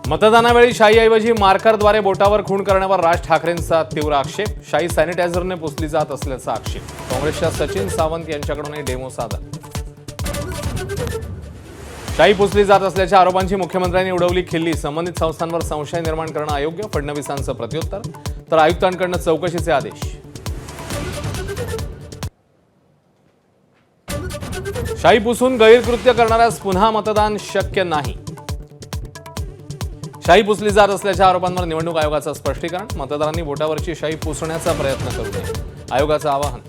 मतदानावेळी शाईऐवजी मार्करद्वारे बोटावर खूण करण्यावर राज ठाकरेंचा तीव्र आक्षेप. शाई सॅनिटायझरने पुसली जात असल्याचा आक्षेप. काँग्रेसच्या सचिन सावंत यांच्याकडूनही डेमो सादर. शाई पुसली जात असल्याच्या आरोपांची मुख्यमंत्र्यांनी उडवली खिल्ली. संबंधित संस्थांवर संशय निर्माण करणं अयोग्य, फडणवीसांचं प्रत्युत्तर. तर आयुक्तांकडून चौकशीचे आदेश. शाई पुसून गैरकृत्य करणाऱ्यास पुन्हा मतदान शक्य नाही. शाई पुसली जात असल्याच्या आरोपांवर निवडणूक आयोगाचं स्पष्टीकरण. मतदारांनी बोटावरची शाई पुसण्याचा प्रयत्न करू नये, आयोगाचं आवाहन.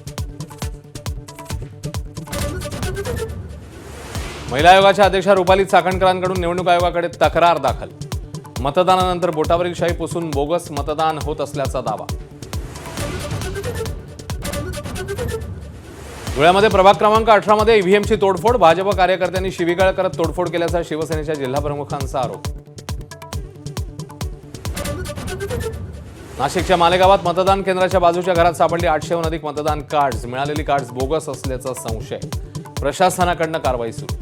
महिला आयोगाच्या अध्यक्षा रुपाली चाकणकरांकडून निवडणूक आयोगाकडे तक्रार दाखल. मतदानानंतर बोटावरील शाई पुसून बोगस मतदान होत असल्याचा दावा. धुळ्यामध्ये प्रभाग क्रमांक 18 मध्ये ईव्हीएमची तोडफोड. भाजप कार्यकर्त्यांनी शिवीगाळ करत तोडफोड केल्याचा शिवसेनेच्या जिल्हाप्रमुखांचा आरोप. नाशिकच्या मालेगावात मतदान केंद्राच्या बाजूच्या घरात सापडली 800हून अधिक मतदान कार्ड्स. मिळालेली कार्ड्स बोगस असल्याचा संशय. प्रशासनाकडून कारवाई सुरू.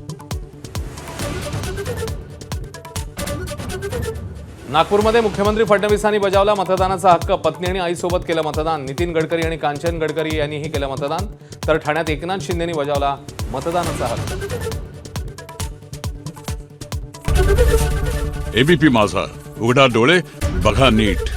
नागपूरमध्ये मुख्यमंत्री फडणवीसांनी बजावला मतदानाचा हक्क. पत्नी आणि आईसोबत केलं मतदान. नितीन गडकरी आणि कांचन गडकरी यांनीही केलं मतदान. तर ठाण्यात एकनाथ शिंदेंनी बजावला मतदानाचा हक्क. एबीपी माझा, उघडा डोळे बघा नीट.